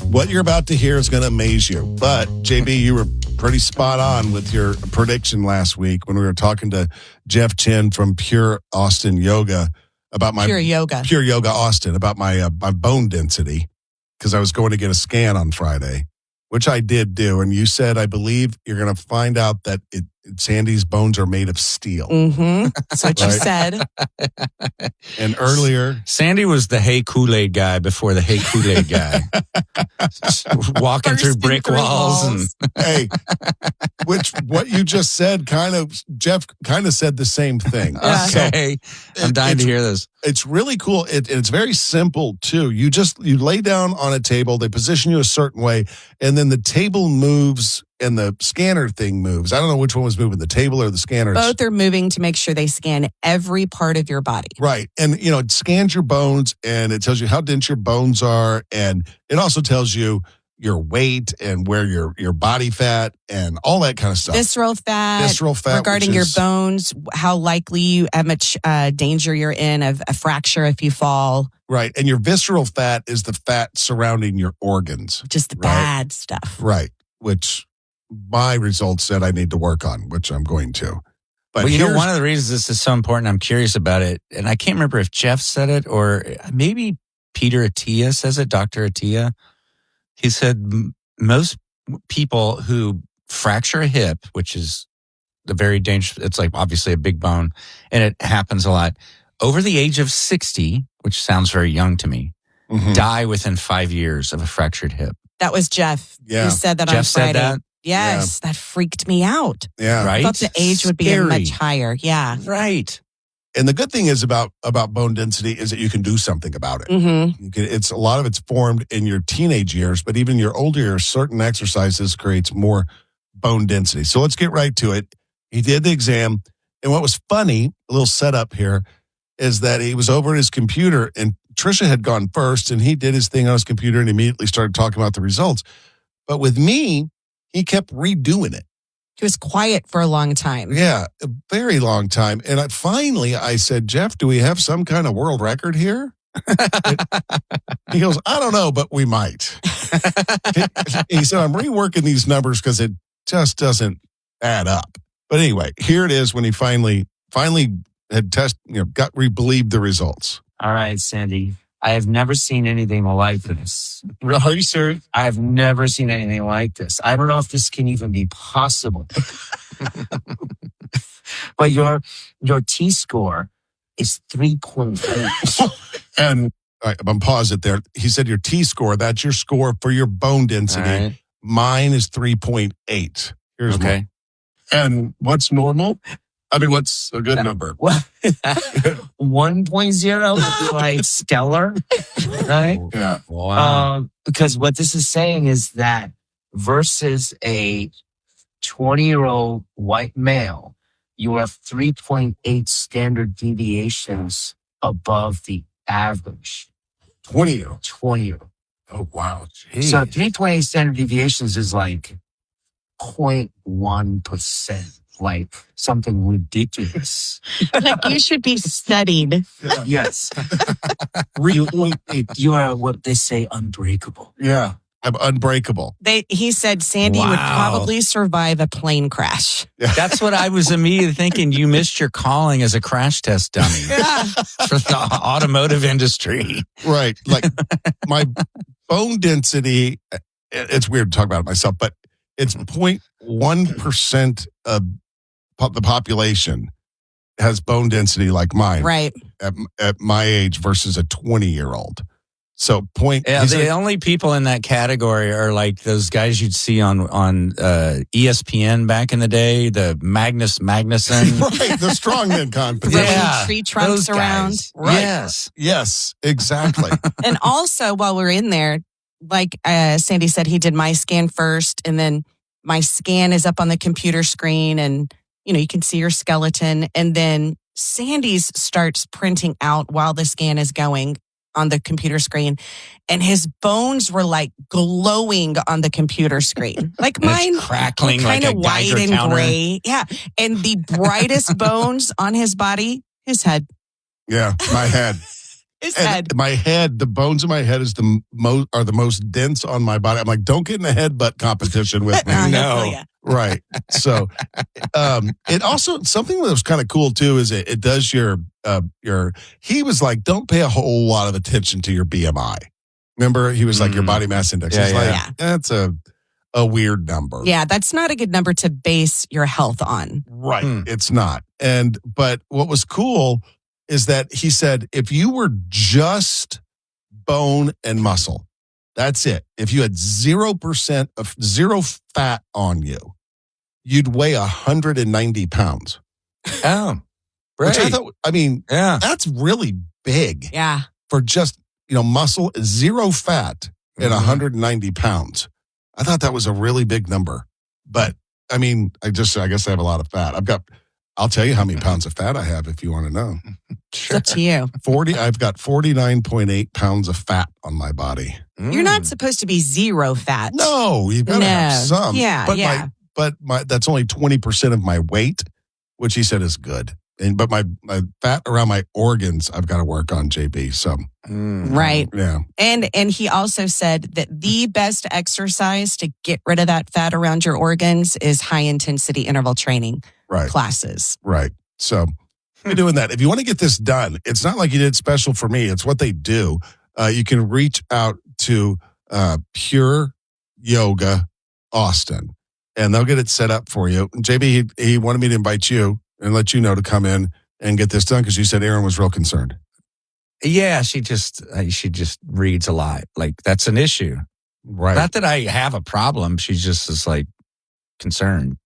What you're about to hear is going to amaze you. But, JB, you were pretty spot on with your prediction last week when we were talking to Jeff Chen from Pure Austin Yoga about my Pure Yoga Austin, about my bone density, because I was going to get a scan on Friday, which I did do. And you said, I believe you're going to find out that Sandy's bones are made of steel. Mm-hmm. That's what you said. And earlier, Sandy was the Hey Kool-Aid guy before the Hey Kool-Aid guy. Walking through brick walls. And hey, what you just said Jeff kind of said the same thing. Okay. So I'm dying to hear this. It's really cool. It's very simple too. You lay down on a table, they position you a certain way, and then the table moves and the scanner thing moves. I don't know which one was moving, the table or the scanner. Both are moving to make sure they scan every part of your body. Right. And, it scans your bones and it tells you how dense your bones are. And it also tells you your weight and where your body fat and all that kind of stuff. Visceral fat. Regarding your bones, how likely, how much danger you're in of a fracture if you fall. Right. And your visceral fat is the fat surrounding your organs. Just the bad stuff. Right. Which my results said I need to work on, which I'm going to. But one of the reasons this is so important, I'm curious about it, and I can't remember if Jeff said it or maybe Peter Attia says it, Dr. Attia. He said most people who fracture a hip, which is the very dangerous, it's like obviously a big bone, and it happens a lot, over the age of 60, which sounds very young to me, die within 5 years of a fractured hip. That was Jeff. Yeah. Who said that Jeff on Friday. Said that? Yes, that freaked me out. Yeah. Right? I thought the age would be much higher. Yeah. Right. And the good thing is about bone density is that you can do something about it. Mm-hmm. It's a lot of it's formed in your teenage years, but even your older years, certain exercises creates more bone density. So let's get right to it. He did the exam. And what was funny, a little setup here, is that he was over at his computer and Tricia had gone first and he did his thing on his computer and immediately started talking about the results. But with me, he kept redoing it. He was quiet for a long time. Yeah, a very long time. And I said, Jeff, do we have some kind of world record here? He goes, I don't know, but we might. He said, I'm reworking these numbers because it just doesn't add up. But anyway, here it is when he finally had believed the results. All right, Sandy. I have never seen anything like this. Really, sir? I have never seen anything like this. I don't know if this can even be possible. But your T-score is 3.8. And all right, I'm pause it there. He said your T-score, that's your score for your bone density. Right. Mine is 3.8. Here's Okay. And what's normal? I mean, what's a good number? 1.0 would be like stellar, right? Yeah. Wow. Because what this is saying is that versus a 20-year-old white male, you have 3.8 standard deviations above the average. 20. 20. Oh, wow. So 3.8 standard deviations is like 0.1%. Like something ridiculous. Like you should be studied. Yes. You are what they say, unbreakable. Yeah. I'm unbreakable. He said Sandy would probably survive a plane crash. That's what I was immediately thinking. You missed your calling as a crash test dummy for the automotive industry. Right. Like my bone density, it's weird to talk about it myself, but it's 0.1% of the population has bone density like mine. Right. At my age versus a 20-year-old. So the only people in that category are like those guys you'd see on ESPN back in the day, the Magnus Magnuson. Right, the strongman competition. Yeah, tree trunks around. Right. Yes, exactly. And also, while we're in there, like Sandy said, he did my scan first, and then my scan is up on the computer screen, and you can see your skeleton, and then Sandy's starts printing out while the scan is going on the computer screen, and his bones were like glowing on the computer screen, like mine, crackling, kind like of a white Geiger and counter. gray. Yeah, and the brightest bones on his body, his head. Yeah, my head. His And head. my head, the bones in my head is the most dense on my body. I'm like, don't get in a headbutt competition with me. He'll No. kill ya. Right. So, it also, something that was kind of cool too, is it does your, he was like, don't pay a whole lot of attention to your BMI. Remember, he was like, your body mass index. Yeah, It's yeah. like, that's a weird number. Yeah, that's not a good number to base your health on. Right. Hmm. It's not. But what was cool is that he said, if you were just bone and muscle, that's it. If you had 0% of zero fat on you, you'd weigh 190 pounds. Oh, right. Which I thought, yeah. that's really big Yeah. for just, muscle, zero fat and Mhm. 190 pounds. I thought that was a really big number. But I guess I have a lot of fat. I'll tell you how many pounds of fat I have if you want to know. It's up to you. I've got 49.8 pounds of fat on my body. You're not supposed to be zero fat. No, you've got to have some. Yeah, but yeah. my that's only 20% of my weight, which he said is good. But my fat around my organs, I've got to work on, JB. So Right. yeah, And he also said that the best exercise to get rid of that fat around your organs is high intensity interval training right, classes. right. So you're doing that. If you want to get this done, it's not like you did special for me. It's what they do. You can reach out to Pure Yoga Austin, and they'll get it set up for you. JB, he wanted me to invite you and let you know to come in and get this done because you said Aaron was real concerned. Yeah, she just reads a lot. Like, that's an issue. Right. Not that I have a problem. She just is like concerned.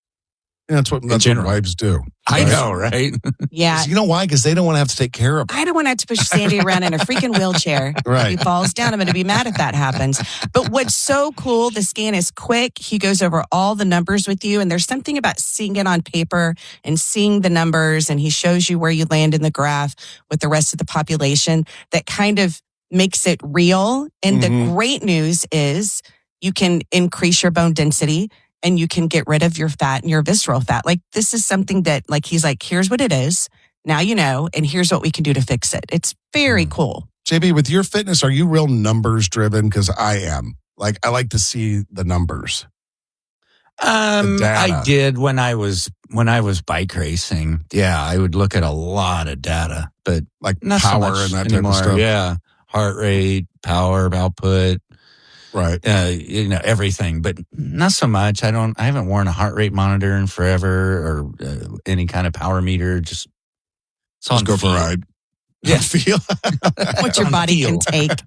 Yeah, that's what general. wives do. I Right? know, right? Yeah. You know why? Because they don't want to have to take care of it. I don't want to have to push Sandy around in a freaking wheelchair. Right. If he falls down, I'm going to be mad if that happens. But what's so cool, the scan is quick. He goes over all the numbers with you. And there's something about seeing it on paper and seeing the numbers. And he shows you where you land in the graph with the rest of the population that kind of makes it real. And the great news is you can increase your bone density and you can get rid of your fat and your visceral fat. Like, this is something that, like, he's like, here's what it is. Now you know, and here's what we can do to fix it. It's very cool. JB, with your fitness, are you real numbers driven? Because I am. Like, I like to see the numbers. data. I did when I was bike racing. Yeah, I would look at a lot of data, but Like not power so much and that anymore. type of stuff. Yeah, heart rate, power, output, Right. everything, but not so much. I haven't worn a heart rate monitor in forever or any kind of power meter. Just go for a ride. Yeah. Feel. What your On body can feel. take.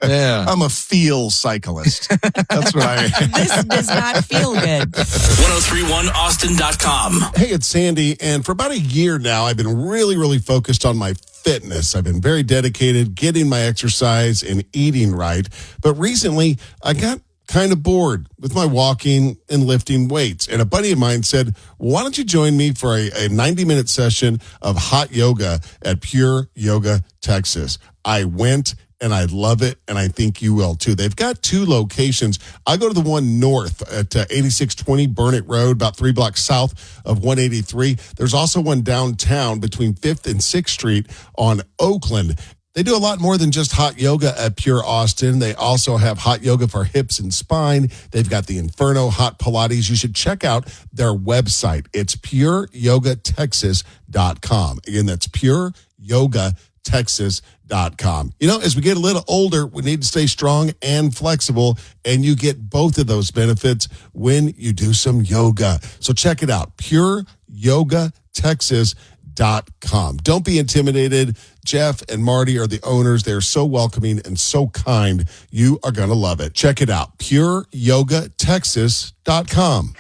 Yeah. I'm a feel cyclist. That's what I am. This does not feel good. 1031austin.com. Hey, it's Sandy, and for about a year now, I've been really, really focused on my fitness. I've been very dedicated, getting my exercise and eating right. But recently, I got kind of bored with my walking and lifting weights. And a buddy of mine said, why don't you join me for a 90-minute session of hot yoga at Pure Yoga, Texas? I went and I love it, and I think you will too. They've got 2 locations. I go to the one north at 8620 Burnett Road, about 3 blocks south of 183. There's also one downtown between 5th and 6th Street on Oakland. They do a lot more than just hot yoga at Pure Austin. They also have hot yoga for hips and spine. They've got the Inferno Hot Pilates. You should check out their website. It's pureyogatexas.com. Again, that's pureyogatexas.com. You know, as we get a little older, we need to stay strong and flexible, and you get both of those benefits when you do some yoga. So check it out, pureyogatexas.com. Don't be intimidated. Jeff and Marty are the owners. They're so welcoming and so kind. You are going to love it. Check it out, pureyogatexas.com.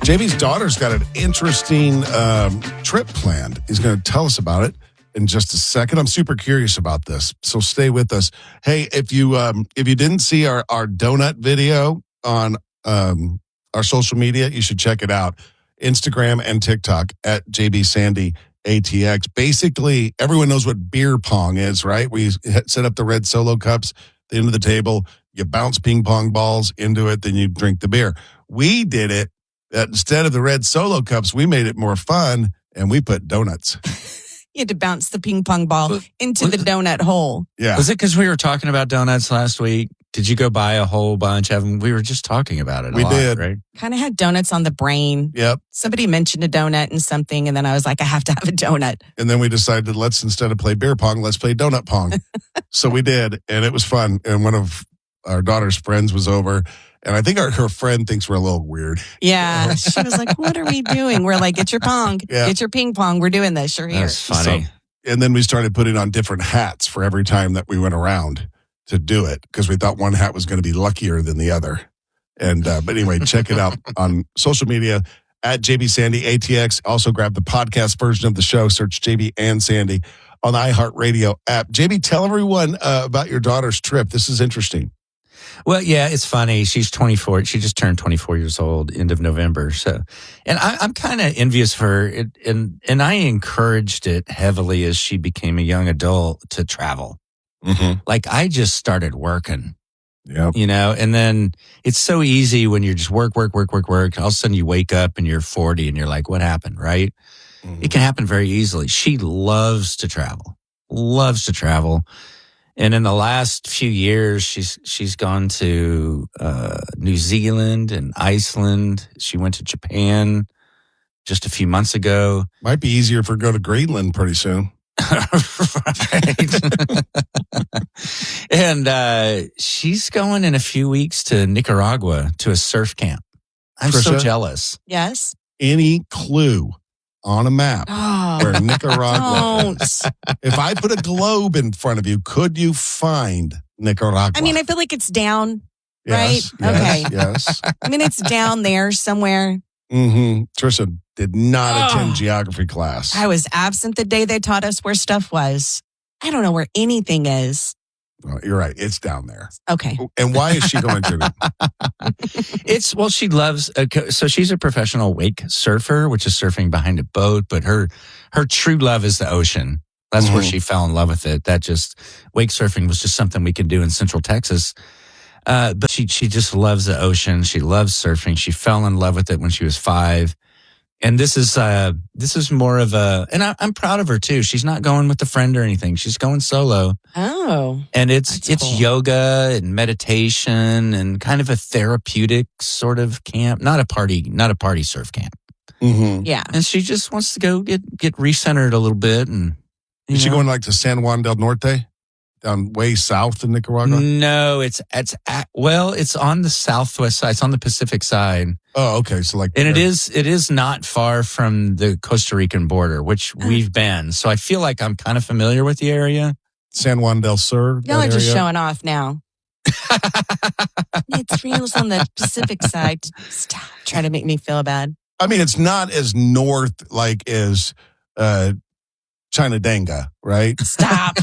JV's daughter's got an interesting trip planned. He's going to tell us about it in just a second. I'm super curious about this, so stay with us. Hey, if you didn't see our donut video on our social media, you should check it out. Instagram and TikTok at JB Sandy ATX. Basically, everyone knows what beer pong is, right? We set up the red Solo cups at the end of the table. You bounce ping pong balls into it, then you drink the beer. We did it. Instead of the red Solo cups, we made it more fun, and we put donuts. You had to bounce the ping pong ball into the donut hole. Yeah. Was it because we were talking about donuts last week? Did you go buy a whole bunch of them? We were just talking about it. We did. Right? Kind of had donuts on the brain. Yep. Somebody mentioned a donut and something, and then I was like, I have to have a donut. And then we decided, let's, instead of play beer pong, let's play donut pong. So we did, and it was fun. And one of our daughter's friends was over, and I think her friend thinks we're a little weird. Yeah. She was like, what are we doing? We're like, get your pong. Yeah. Get your ping pong. We're doing this. You're here. That's funny. And then we started putting on different hats for every time that we went around to do it, because we thought one hat was going to be luckier than the other. And but anyway, check it out on social media at JB Sandy ATX. Also grab the podcast version of the show. Search JB and Sandy on the iHeartRadio app. JB, tell everyone about your daughter's trip. This is interesting. Well, yeah, it's funny. She's 24. She just turned 24 years old, end of November. So, and I'm kind of envious of her. And I encouraged it heavily as she became a young adult to travel. Mm-hmm. Like I just started working, Yep. and then it's so easy when you're just work. All of a sudden you wake up and you're 40 and you're like, what happened? Right. Mm-hmm. It can happen very easily. She loves to travel. And in the last few years, she's gone to New Zealand and Iceland. She went to Japan just a few months ago. Might be easier for her to go to Greenland pretty soon. Right. And she's going in a few weeks to Nicaragua to a surf camp. I'm so Tricia? jealous. Yes. Any clue on a map Oh, where Nicaragua don't. is? If I put a globe in front of you, could you find Nicaragua? I mean, I feel like it's down. Yes, right? Okay. Yes. I mean, it's down there somewhere. Mm-hmm. Tricia did not attend Oh. geography class. I was absent the day they taught us where stuff was. I don't know where anything is. Oh, you're right. It's down there. Okay. And why is she going to? She loves, so she's a professional wake surfer, which is surfing behind a boat, but her true love is the ocean. That's where she fell in love with it. Wake surfing was just something we could do in Central Texas. But she just loves the ocean. She loves surfing. She fell in love with it when she was 5. And this is more of and I'm proud of her too. She's not going with a friend or anything. She's going solo. Oh. And it's That's cool. yoga and meditation and kind of a therapeutic sort of camp, not a party surf camp. Mm-hmm. Yeah. And she just wants to go get recentered a little bit. And Is she going like to San Juan del Norte? Down way south in Nicaragua? No, it's on the southwest side. It's on the Pacific side. Oh, okay. So like, And it is not far from the Costa Rican border, which we've been. So I feel like I'm kind of familiar with the area. San Juan del Sur. Y'all that are just area? showing off now. It's real on the Pacific side. Stop trying to make me feel bad. I mean, it's not as north like as Chinadanga, right? Stop.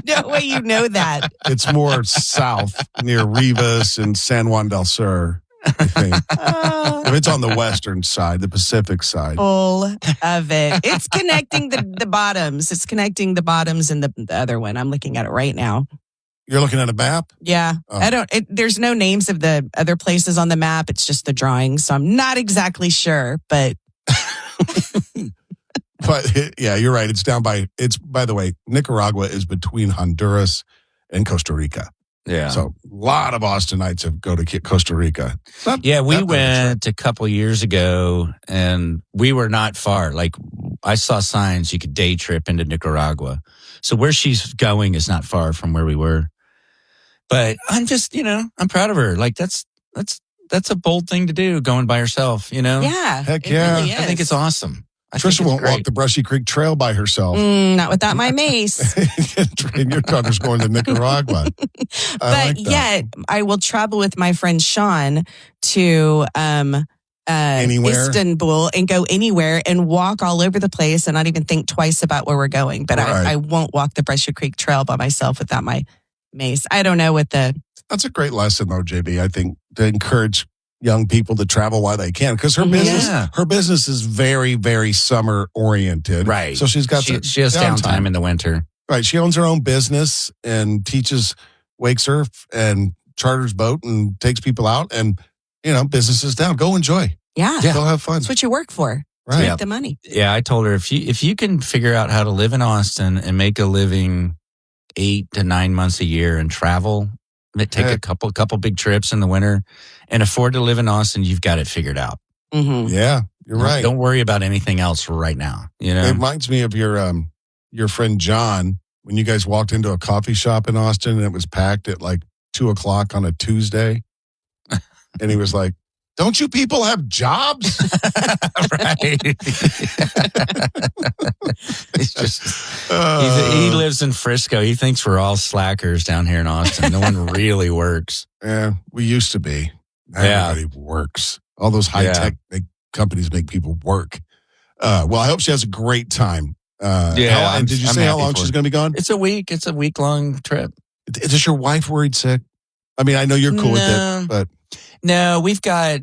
No way you know that. It's more south near Rivas and San Juan del Sur, I think. If it's on the western side, the Pacific side. Full of it. It's connecting the bottoms. It's connecting the bottoms and the other one. I'm looking at it right now. You're looking at a map? Yeah. Oh. There's no names of the other places on the map. It's just the drawings. So I'm not exactly sure, but. But yeah, you're right. It's by the way, Nicaragua is between Honduras and Costa Rica. Yeah. So a lot of Austinites have go to Costa Rica. Yeah, we went a couple years ago and we were not far. Like I saw signs you could day trip into Nicaragua. So where she's going is not far from where we were. But I'm just, I'm proud of her. Like that's a bold thing to do, going by herself, Yeah. Heck it yeah. really is. I think it's awesome. Tricia won't walk the Brushy Creek Trail by herself. Not without my mace. And your daughter's going to Nicaragua. But yet, I will travel with my friend Sean to Anywhere? Istanbul and go anywhere and walk all over the place and not even think twice about where we're going. But Right. I won't walk the Brushy Creek Trail by myself without my mace. I don't know what That's a great lesson, though, JB. I think to encourage young people to travel while they can, because her business is very, very summer oriented. Right. So she has downtime in the winter. Right. She owns her own business and teaches wake surf and charters boat and takes people out, and business is down. Go enjoy. Yeah. Go have fun. That's what you work for. Right. Make the money. Yeah, I told her if you can figure out how to live in Austin and make a living 8 to 9 months a year and travel, take a couple big trips in the winter, and afford to live in Austin, you've got it figured out. Mm-hmm. Yeah, you're right. Don't worry about anything else right now. You know, It reminds me of your friend John when you guys walked into a coffee shop in Austin and it was packed at like 2:00 on a Tuesday, and he was like, "Don't you people have jobs?" right? He's just he lives in Frisco. He thinks we're all slackers down here in Austin. No one really works. Yeah, we used to be. Yeah. Everybody works. All those high tech companies make people work. Well, I hope she has a great time. And did you say how long she's going to be gone? It's a week. It's a week-long trip. Is your wife worried sick? I mean, I know you're cool with it, but no, we've got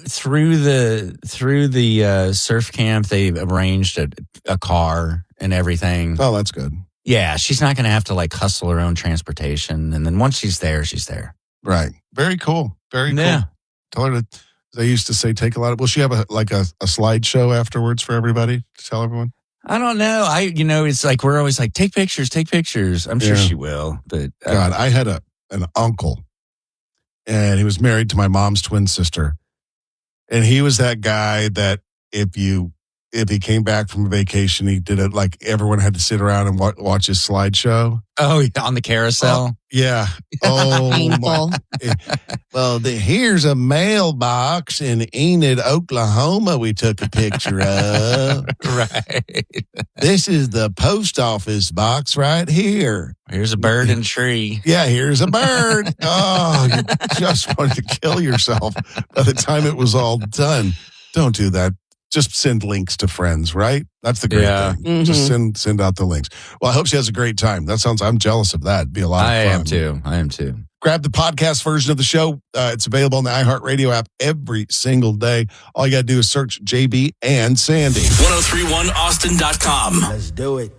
through the surf camp. They've arranged a car and everything. Oh, that's good. Yeah, she's not going to have to like hustle her own transportation, and then once she's there, she's there. Right. Very cool. Very cool. Tell her to. They used to say take a lot of. Will she have a slideshow afterwards for everybody to tell everyone? I don't know. It's like we're always like take pictures. I'm sure she will. But God, I had an uncle, and he was married to my mom's twin sister, and he was that guy that if he came back from a vacation, he did it like everyone had to sit around and watch his slideshow. Oh, yeah, on the carousel. Yeah. Oh, painful. Well, here's a mailbox in Enid, Oklahoma. We took a picture of. Right. This is the post office box right here. Here's a bird and tree. Yeah, here's a bird. Oh, you just wanted to kill yourself by the time it was all done. Don't do that. Just send links to friends, right? That's the great thing. Mm-hmm. Just send out the links. Well, I hope she has a great time. I'm jealous of that. It'd be a lot of fun. I am too. Grab the podcast version of the show. It's available on the iHeartRadio app every single day. All you got to do is search JB and Sandy. 1031austin.com. Let's do it.